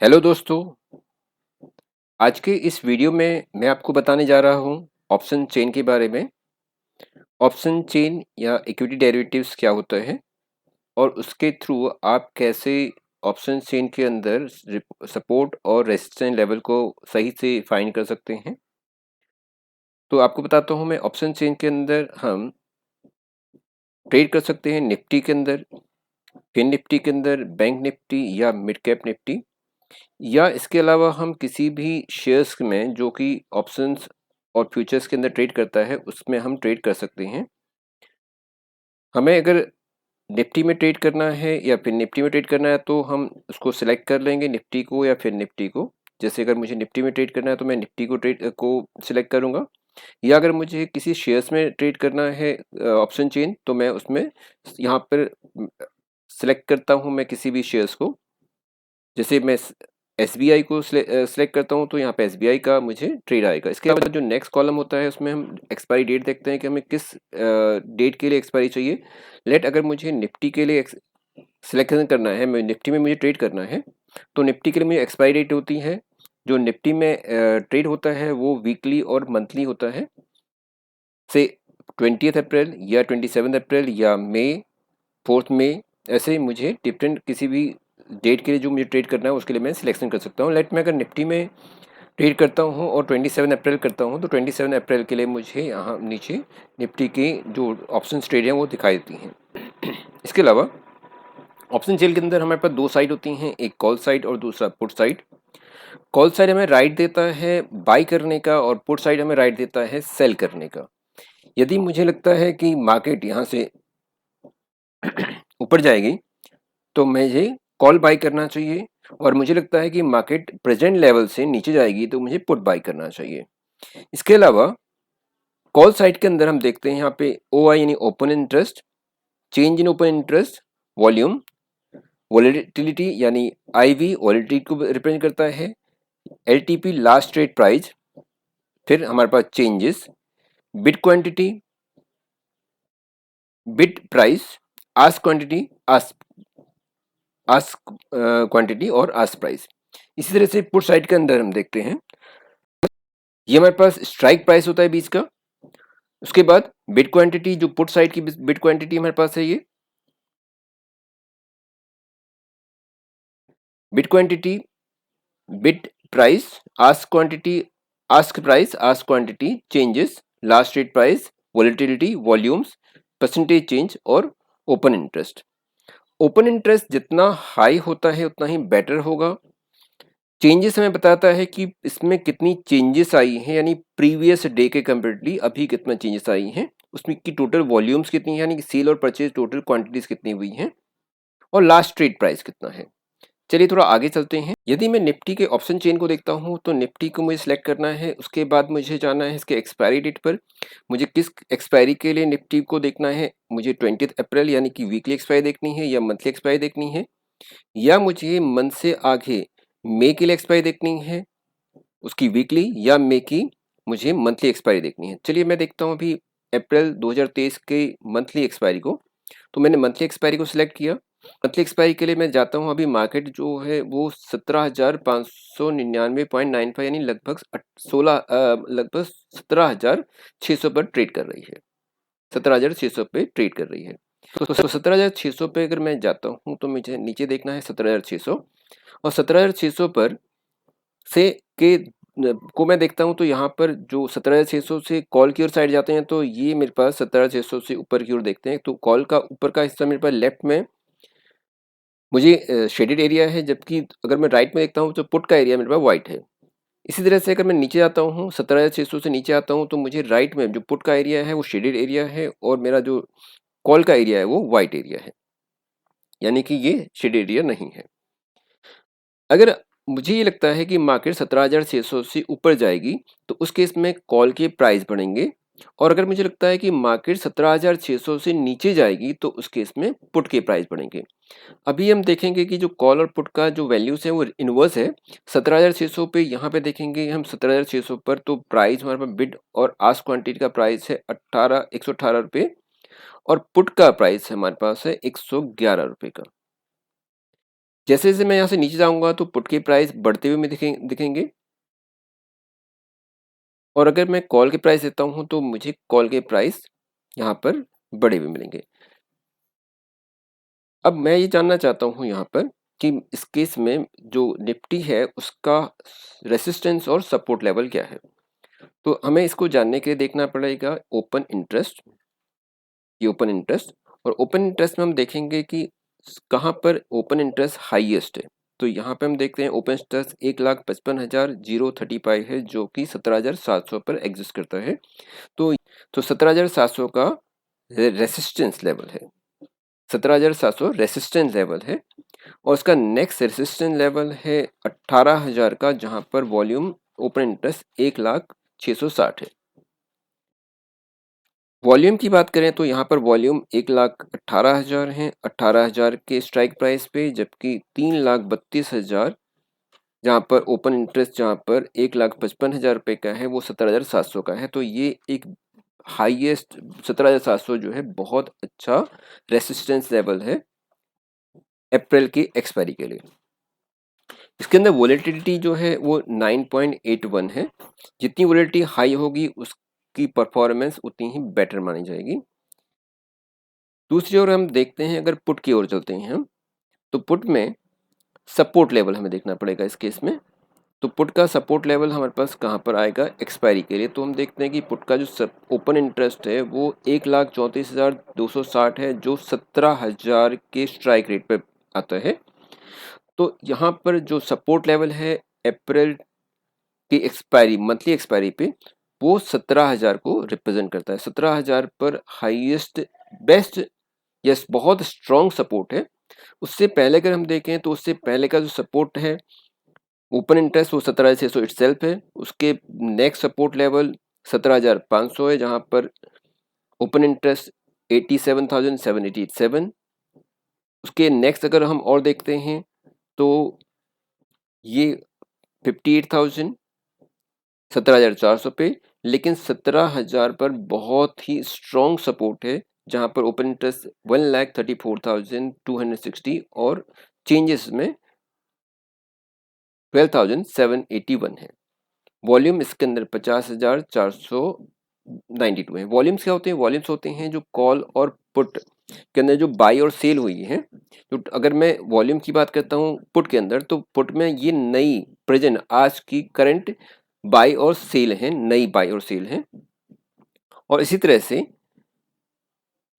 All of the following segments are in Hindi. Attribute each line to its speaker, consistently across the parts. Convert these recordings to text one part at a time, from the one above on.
Speaker 1: हेलो दोस्तों। आज के इस वीडियो में मैं आपको बताने जा रहा हूँ ऑप्शन चेन के बारे में। ऑप्शन चेन या इक्विटी डेरिवेटिव्स क्या होता है और उसके थ्रू आप कैसे ऑप्शन चेन के अंदर सपोर्ट और रेजिस्टेंस लेवल को सही से फाइंड कर सकते हैं। तो आपको बताता हूँ मैं, ऑप्शन चेन के अंदर हम ट्रेड कर सकते हैं निफ्टी के अंदर, फिन निफ्टी के अंदर, बैंक निफ्टी या मिड कैप निफ्टी, या इसके अलावा हम किसी भी शेयर्स में जो कि ऑप्शंस और फ्यूचर्स के अंदर ट्रेड करता है उसमें हम ट्रेड कर सकते हैं। हमें अगर निफ्टी में ट्रेड करना है या फिर निफ्टी में ट्रेड करना है तो हम उसको सिलेक्ट कर लेंगे, निफ्टी को या फिर निफ्टी को। जैसे अगर मुझे निफ्टी में ट्रेड करना है तो मैं निफ्टी को सिलेक्ट करूंगा, या अगर मुझे किसी शेयर्स में ट्रेड करना है ऑप्शन चेन, तो मैं उसमें यहाँ पर सिलेक्ट करता हूँ मैं किसी भी शेयर्स को। जैसे मैं एसबीआई को सिलेक्ट करता हूँ तो यहाँ पे एसबीआई का मुझे ट्रेड आएगा। इसके बाद जो नेक्स्ट कॉलम होता है उसमें हम एक्सपायरी डेट देखते हैं कि हमें किस डेट के लिए एक्सपायरी चाहिए। लेट अगर मुझे निफ्टी के लिए सिलेक्शन करना है, मैं निफ्टी में मुझे ट्रेड करना है, तो निफ्टी के लिए मुझे एक्सपायरी डेट होती है। जो निफ्टी में ट्रेड होता है वो वीकली और मंथली होता है, से 20 अप्रैल या 27 अप्रैल या मई, 4 मई, ऐसे ही मुझे डिफरेंट किसी भी डेट के लिए जो मुझे ट्रेड करना है उसके लिए मैं सिलेक्शन कर सकता हूँ। लेट मैं अगर निफ्टी में ट्रेड करता हूँ और 27 अप्रैल करता हूँ तो 27 अप्रैल के लिए मुझे यहाँ नीचे निफ्टी की जो ऑप्शन ट्रेड हैं वो दिखाई देती हैं। इसके अलावा ऑप्शन सेल के अंदर हमारे पास दो साइड होती हैं, एक कॉल साइड और दूसरा पुट साइड। कॉल साइड हमें राइट देता है बाई करने का और पुट साइड हमें राइट देता है सेल करने का। यदि मुझे लगता है कि मार्केट यहाँ से ऊपर जाएगी तो मुझे कॉल बाई करना चाहिए, और मुझे लगता है कि मार्केट प्रेजेंट लेवल से नीचे जाएगी तो मुझे पुट बाई करना चाहिए। इसके अलावा कॉल साइड के अंदर हम देखते हैं यहाँ पे ओ आई यानी open interest, change in open interest, volume, volatility यानी आई वी वॉलेटिलिटी को रिप्रेजेंट करता है, L T P last trade price, फिर हमारे पास changes, bid quantity, bid price, ask quantity, ask quantity और आस्क प्राइस। इसी तरह से पुट साइड के अंदर हम देखते हैं, ये हमारे पास स्ट्राइक प्राइस होता है बीच का। उसके बाद बिड क्वांटिटी, जो पुट साइड की बिड क्वांटिटी हमारे पास है, ये bid quantity, bid price, ask quantity, ask price, ask quantity, changes, last rate price, volatility, volumes, percentage change और ओपन इंटरेस्ट। ओपन इंटरेस्ट जितना हाई होता है उतना ही बेटर होगा। चेंजेस हमें बताता है कि इसमें कितनी चेंजेस आई हैं, यानी प्रीवियस डे के कंपेरेटिवली अभी कितना चेंजेस आई हैं, उसमें की टोटल वॉल्यूम्स कितनी है, यानी कि सेल और परचेज टोटल क्वांटिटीज कितनी हुई हैं, और लास्ट ट्रेड प्राइस कितना है। चलिए थोड़ा आगे चलते हैं। यदि मैं निफ्टी के ऑप्शन चेन को देखता हूं तो निफ्टी को मुझे सिलेक्ट करना है, उसके बाद मुझे जाना है इसके एक्सपायरी डेट पर। मुझे किस एक्सपायरी के लिए निफ्टी को देखना है, मुझे 20 अप्रैल यानी कि वीकली एक्सपायरी देखनी है या मंथली एक्सपायरी देखनी है, या मुझे मंथ से आगे मई के लिए एक्सपायरी देखनी है उसकी वीकली, या मई की मुझे मंथली एक्सपायरी देखनी है। चलिए मैं देखता हूँ अभी अप्रैल 2023 के मंथली एक्सपायरी को। तो मैंने मंथली एक्सपायरी को सिलेक्ट किया। मंथली एक्सपायरी के लिए मैं जाता हूँ, अभी मार्केट जो है वो 17,599.95 यानी लगभग 17,600 पर ट्रेड कर रही है। 17,600 पे ट्रेड कर रही है। तो 17,600 पे अगर मैं जाता हूँ तो मुझे नीचे देखना है 17,600, और 17,600 पर से के को मैं देखता हूँ तो यहाँ पर जो 17,600 से कॉल की ओर साइड जाते हैं तो ये मेरे पास 17,600 से ऊपर की ओर देखते हैं, तो कॉल का ऊपर का हिस्सा मेरे पास लेफ्ट में मुझे शेडेड एरिया है, जबकि अगर मैं राइट में देखता हूँ तो पुट का एरिया मेरे पास वाइट है। इसी तरह से अगर मैं नीचे आता हूँ 17,600 से नीचे आता हूँ तो मुझे राइट में जो पुट का एरिया है वो शेडेड एरिया है, और मेरा जो कॉल का एरिया है वो वाइट एरिया है, यानी कि ये शेडेड एरिया नहीं है। अगर मुझे ये लगता है कि मार्केट 17,600 से ऊपर जाएगी तो उस केस में कॉल के प्राइस बढ़ेंगे, और अगर मुझे लगता है कि मार्केट 17,600 से नीचे जाएगी तो उस केस में पुट के प्राइस बढ़ेंगे। अभी हम देखेंगे कि जो कॉल और पुट का जो वैल्यूज है वो इनवर्स है। 17,600 पे यहाँ पे देखेंगे हम 17,600 पर, तो प्राइस हमारे पास बिड और आस्क क्वांटिटी का प्राइस है 118 रुपये, और पुट का प्राइस हमारे पास है 111 रुपये का। जैसे-जैसे मैं यहाँ से नीचे जाऊँगा तो पुट के प्राइस बढ़ते हुए दिखेंगे और अगर मैं कॉल के प्राइस देता हूँ तो मुझे कॉल के प्राइस यहाँ पर बढ़े हुए मिलेंगे। अब मैं ये जानना चाहता हूँ यहाँ पर कि इस केस में जो निफ्टी है उसका रेजिस्टेंस और सपोर्ट लेवल क्या है? तो हमें इसको जानने के लिए देखना पड़ेगा ओपन इंटरेस्ट, ये ओपन इंटरेस्ट, और ओपन इंटरेस्ट में हम देखेंगे कि कहाँ पर ओपन इंटरेस्ट हाईएस्ट है। तो यहाँ पे हम देखते हैं ओपन इंटरेस्ट 1,55,035 है जो कि 17,700 पर एग्जिस्ट करता है। तो 17,700 का रेसिस्टेंस लेवल है, 17,700 रेसिस्टेंस लेवल है और उसका नेक्स्ट रेसिस्टेंस लेवल है 18,000 का, जहां पर वॉल्यूम ओपन इंटरेस्ट 1,06,60 है। वॉल्यूम की बात करें तो यहाँ पर वॉल्यूम 1,18,000 है 18,000 के स्ट्राइक प्राइस पे, जबकि 3,32,000 जहाँ पर ओपन इंटरेस्ट जहाँ पर 1,55,000 रुपये का है वो 17,700 का है। तो ये एक हाईएस्ट 17,700 जो है बहुत अच्छा रेसिस्टेंस लेवल है अप्रैल की एक्सपायरी के लिए। इसके अंदर वोलेटिलिटी जो है वो 9.81 है। जितनी वोलेटिलिटी हाई होगी उसकी परफॉर्मेंस उतनी ही बेटर मानी जाएगी। दूसरी ओर हम देखते हैं, अगर पुट की ओर चलते हैं हम, तो पुट में सपोर्ट लेवल हमें देखना पड़ेगा इस केस में। तो पुट का सपोर्ट लेवल हमारे पास कहाँ पर आएगा एक्सपायरी के लिए? तो हम देखते हैं कि पुट का जो ओपन इंटरेस्ट है वो 1,34,260 है जो 17,000 के स्ट्राइक रेट पे आता है। तो यहाँ पर जो सपोर्ट लेवल है अप्रैल की एक्सपायरी, मंथली एक्सपायरी पे, वो 17,000 को रिप्रेजेंट करता है। 17,000 पर हाईएस्ट बेस्ट यस बहुत स्ट्रॉन्ग सपोर्ट है। उससे पहले अगर हम देखें तो उससे पहले का जो सपोर्ट है ओपन इंटरेस्ट वो 17,600 इटसेल्फ है। उसके नेक्स्ट सपोर्ट लेवल 17,500 है जहां पर ओपन इंटरेस्ट 87,787। उसके नेक्स्ट अगर हम और देखते हैं तो ये 58,000 17,400 पे, लेकिन 17,000 पर बहुत ही स्ट्रॉन्ग सपोर्ट है जहां पर ओपन इंटरेस्ट 1,34,260 और चेंजेस में 12,781 है। वॉल्यूम इसके अंदर 50,492 है। वॉल्यूम्स क्या होते हैं? वॉल्यूम्स होते हैं जो कॉल और पुट के अंदर जो बाई और सेल हुई है। तो अगर मैं वॉल्यूम की बात करता हूँ पुट के अंदर, तो पुट में ये नई प्रेजेंट आज की करंट बाई और सेल है, नई बाई और सेल है। और इसी तरह से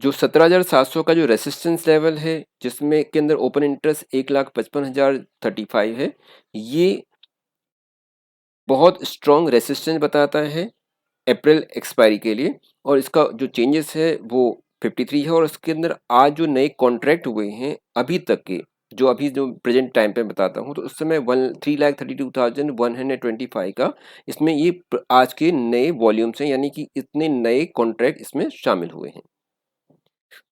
Speaker 1: जो 17,700 का जो रेसिस्टेंस लेवल है जिसमें के अंदर ओपन इंटरेस्ट 1,55,035 है, ये बहुत स्ट्रॉन्ग रेसिस्टेंस बताता है अप्रैल एक्सपायरी के लिए। और इसका जो चेंजेस है वो 53 है और इसके अंदर आज जो नए कॉन्ट्रैक्ट हुए हैं अभी तक के, जो अभी जो प्रेजेंट टाइम पे बताता हूँ, तो उस समय 3,32,125 का इसमें ये आज के नए वॉल्यूम्स हैं, यानी कि इतने नए कॉन्ट्रैक्ट इसमें शामिल हुए हैं।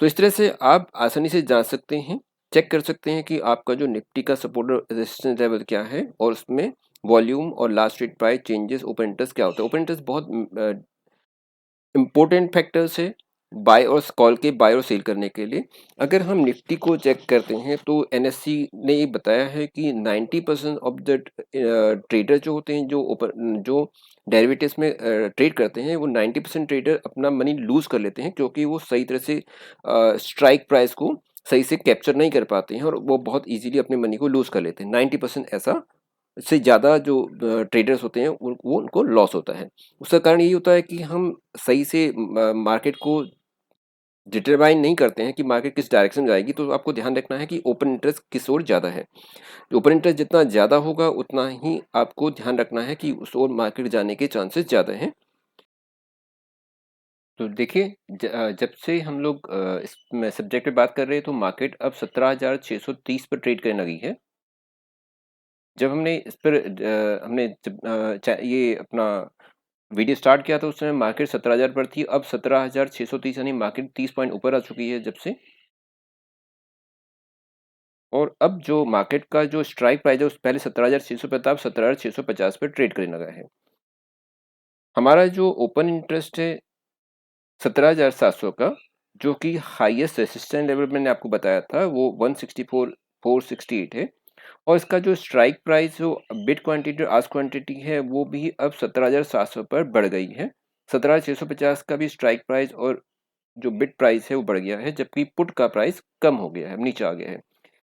Speaker 1: तो इस तरह से आप आसानी से जान सकते हैं, चेक कर सकते हैं कि आपका जो निफ्टी का सपोर्ट और रेजिस्टेंस लेवल क्या है और उसमें वॉल्यूम और last rate price changes open interest क्या होता है। ओपन इंटरेस्ट बहुत इम्पोर्टेंट फैक्टर्स है बाय और कॉल के बाय और सेल करने के लिए। अगर हम निफ्टी को चेक करते हैं तो एनएससी ने ये बताया है कि 90% ऑफ द ट्रेडर जो होते हैं जो डेरिवेटिव्स में ट्रेड करते हैं, वो 90% ट्रेडर अपना मनी लूज कर लेते हैं क्योंकि वो सही तरह से स्ट्राइक प्राइस को सही से कैप्चर नहीं कर पाते हैं और वो बहुत इजीली अपने मनी को लूज कर लेते हैं। 90% ऐसा से ज़्यादा जो ट्रेडर्स होते हैं वो उनको लॉस होता है। उसका कारण यही होता है कि हम सही से मार्केट को डिटरमाइन नहीं करते हैं कि मार्केट किस डायरेक्शन में जाएगी। तो आपको ध्यान रखना है कि ओपन इंटरेस्ट किस ओर ज़्यादा है। ओपन इंटरेस्ट जितना ज़्यादा होगा उतना ही आपको ध्यान रखना है कि उस ओर मार्केट जाने के चांसेस ज़्यादा हैं। तो देखिए जब से हम लोग इस सब्जेक्ट पे बात कर रहे हैं तो मार्केट अब 17,630 पर ट्रेड करने लगी है। जब हमने इस पर हमने जब ये अपना वीडियो स्टार्ट किया था उस समय मार्केट 17,000 पर थी। अब 17,630 यानी मार्केट 30 पॉइंट ऊपर आ चुकी है जब से। और अब जो मार्केट का जो स्ट्राइक प्राइस है उस पहले 17,600 पे था, अब 17,650 पे ट्रेड करने लगा है। हमारा जो ओपन इंटरेस्ट है 17,700 का, जो कि हाईएस्ट रेजिस्टेंस लेवल मैंने आपको बताया था वो 164,468 है। और इसका जो स्ट्राइक प्राइस जो बिड क्वांटिटी और आस्क क्वांटिटी है वो भी अब 17,700 पर बढ़ गई है। 17,650 का भी स्ट्राइक प्राइस और जो बिड प्राइस है वो बढ़ गया है, जबकि पुट का प्राइस कम हो गया है, नीचे आ गया है।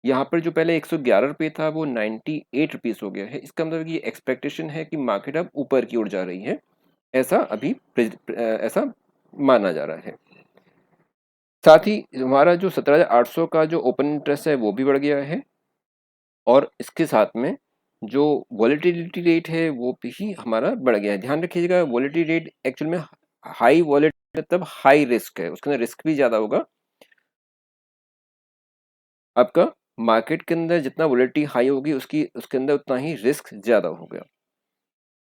Speaker 1: यहाँ पर जो पहले 111 रुपये था वो 98 रुपीस हो गया है। इसका मतलब ये एक्सपेक्टेशन है कि मार्केट अब ऊपर की ओर जा रही है, ऐसा अभी ऐसा माना जा रहा है। साथ ही हमारा जो 17,800 का जो ओपन इंटरेस्ट है वो भी बढ़ गया है, और इसके साथ में जो वॉलेटिलिटी रेट है वो भी हमारा बढ़ गया है। ध्यान रखिएगा, वॉलेटिलिटी रेट एक्चुअल में हाई वॉलेट मतलब हाई रिस्क है, उसके अंदर रिस्क भी ज़्यादा होगा। आपका मार्केट के अंदर जितना वॉलेटिलिटी हाई होगी उसके अंदर उतना ही रिस्क ज़्यादा होगा।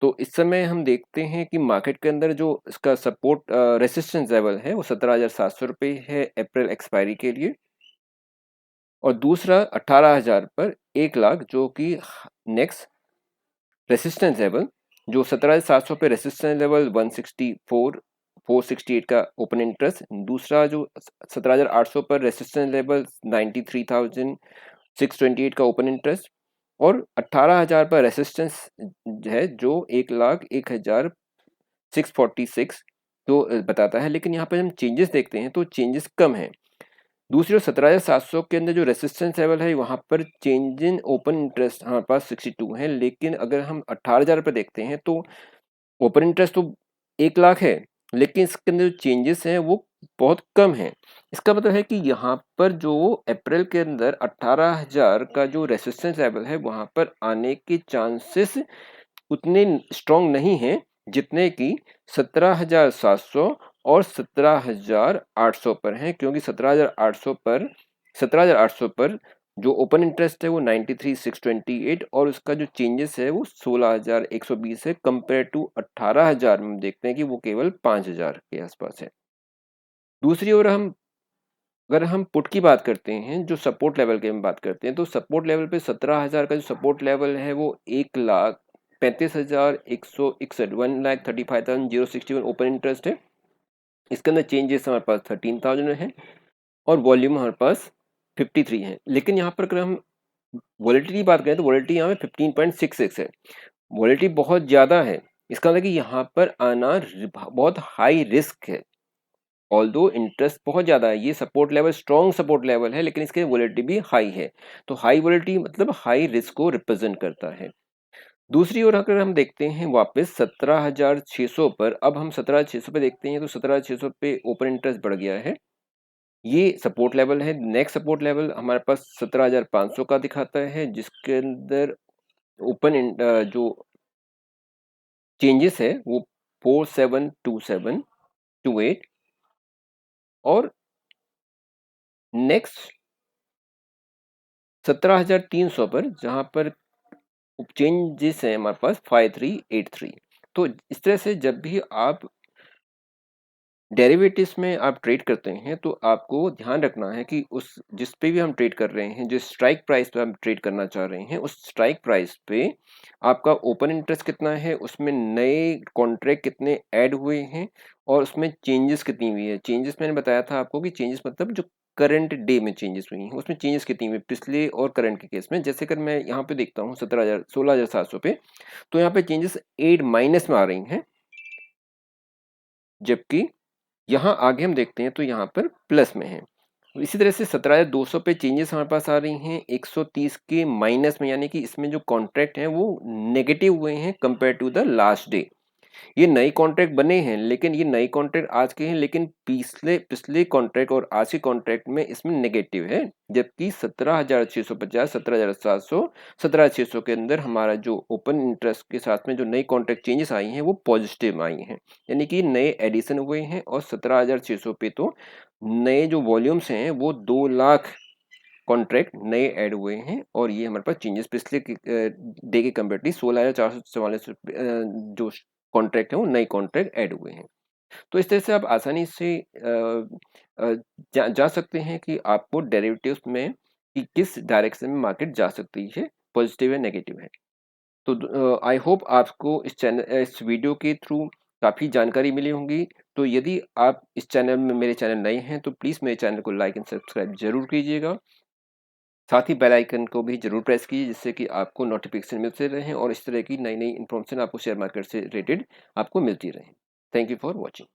Speaker 1: तो इस समय हम देखते हैं कि मार्केट के अंदर जो इसका सपोर्ट रेसिस्टेंस लेवल है वो 17,700 रुपये है अप्रैल एक्सपायरी के लिए, और दूसरा 18,000 पर 1 लाख जो कि नेक्स्ट रेसिस्टेंस लेवल, जो 17,700 पे रेसिस्टेंस लेवल 164 468 का ओपन इंटरेस्ट, दूसरा जो 17,800 पर रेसिस्टेंस लेवल 93,628 का ओपन इंटरेस्ट, और 18,000 पर रेसिस्टेंस है जो 1,01,646 तो बताता है। लेकिन यहाँ पर हम चेंजेस देखते हैं तो चेंजेस कम है। दूसरी ओर 17,700 के अंदर जो रेसिस्टेंस लेवल है वहाँ पर चेंज इन ओपन इंटरेस्ट हमारे पास 62 है, लेकिन अगर हम 18,000 पर देखते हैं तो ओपन इंटरेस्ट तो 1 लाख है, लेकिन इसके अंदर जो चेंजेस हैं वो बहुत कम है। इसका मतलब है कि यहाँ पर जो अप्रैल के अंदर 18,000 का जो रेसिस्टेंस लेवल है वहाँ पर आने के चांसेस उतने स्ट्रॉन्ग नहीं हैं जितने कि 17,700 और 17,800 पर हैं, क्योंकि 17,800 पर जो ओपन इंटरेस्ट है वो 93,628 और उसका जो चेंजेस है वो 16,120 है, कंपेयर टू 18,000 में हम देखते हैं कि वो केवल 5,000 के आसपास है। दूसरी ओर अगर हम पुट की बात करते हैं, जो सपोर्ट लेवल की हम बात करते हैं, तो सपोर्ट लेवल पे 17,000 का जो सपोर्ट लेवल है वो 1,35,161 1,35,061 ओपन इंटरेस्ट है। इसके अंदर चेंजेस हमारे पास 13,000 है और वॉल्यूम हमारे पास 53 है। लेकिन यहाँ पर अगर हम वॉलेटिलिटी की बात करें तो वॉलेटिलिटी यहाँ पे 15.66 है। वॉलेटिलिटी बहुत ज़्यादा है। इसका मतलब कि यहाँ पर आना बहुत हाई रिस्क है। ऑल्दो इंटरेस्ट बहुत ज़्यादा है, ये support level strong support level है, लेकिन इसके वॉलेटिलिटी भी हाई है। तो हाई वॉलेटिलिटी मतलब हाई रिस्क को रिप्रेजेंट करता है। दूसरी ओर अगर हम देखते हैं वापस 17,600 पर, अब हम 17,600 पे देखते हैं तो 17,600 पे ओपन इंटरेस्ट बढ़ गया है। ये सपोर्ट लेवल है। नेक्स्ट सपोर्ट लेवल हमारे पास 17,500 का दिखाता है, जिसके अंदर जो चेंजेस है वो 472728, और नेक्स्ट 17,300 पर जहाँ पर चेंजेस है हमारे पास 5383। तो इस तरह से जब भी आप डेरिवेटिव्स में आप ट्रेड करते हैं तो आपको ध्यान रखना है कि उस जिस पे भी हम ट्रेड कर रहे हैं, जिस स्ट्राइक प्राइस पे हम ट्रेड करना चाह रहे हैं, उस स्ट्राइक प्राइस पे आपका ओपन इंटरेस्ट कितना है, उसमें नए कॉन्ट्रैक्ट कितने ऐड हुए हैं, और उसमें चेंजेस कितनी हुई है। चेंजेस मैंने बताया था आपको कि चेंजेस मतलब जो करंट डे में चेंजेस हुई हैं, उसमें चेंजेस कितनी हुई पिछले और करंट के केस में। जैसे अगर मैं यहाँ पे देखता हूँ 16,700 पे, तो यहाँ पे चेंजेस 8 माइनस में आ रही हैं, जबकि यहाँ आगे हम देखते हैं तो यहाँ पर प्लस में है। इसी तरह से 17,200 पे चेंजेस हमारे पास आ रही हैं 130 के माइनस में, यानी कि इसमें जो कॉन्ट्रैक्ट हैं वो नेगेटिव हुए हैं compare to the last day. ये नए कॉन्ट्रैक्ट बने हैं, लेकिन ये नए कॉन्ट्रैक्ट आज के हैं, लेकिन पिछले पिछले कॉन्ट्रैक्ट और आज के कॉन्ट्रैक्ट में इसमें नेगेटिव है। जबकि 17,650 17,700 17,600 के अंदर हमारा जो ओपन इंटरेस्ट के साथ में जो नई कॉन्ट्रैक्ट चेंजेस आई हैं वो पॉजिटिव आई हैं, यानी कि नए एडिशन हुए हैं। और 17,600 पे तो नए जो वॉल्यूम्स हैं वो 2 लाख कॉन्ट्रैक्ट नए ऐड हुए हैं, और ये हमारे पास चेंजेस पिछले डे के कंपेरेटिवली 16,444 जो कॉन्ट्रैक्ट है वो नए कॉन्ट्रैक्ट ऐड हुए हैं। तो इस तरह से आप आसानी से जा सकते हैं कि आपको डेरिवेटिव्स में कि किस डायरेक्शन में मार्केट जा सकती है, पॉजिटिव है नेगेटिव है। तो आई होप आपको इस वीडियो के थ्रू काफ़ी जानकारी मिली होंगी। तो यदि आप इस चैनल में मेरे चैनल नए हैं तो प्लीज़ मेरे चैनल को लाइक एंड सब्सक्राइब ज़रूर कीजिएगा। साथ ही बेल आइकन को भी ज़रूर प्रेस कीजिए, जिससे कि आपको नोटिफिकेशन मिलते रहें और इस तरह की नई-नई इन्फॉर्मेशन आपको शेयर मार्केट से रिलेटेड आपको मिलती रहे। Thank you for watching.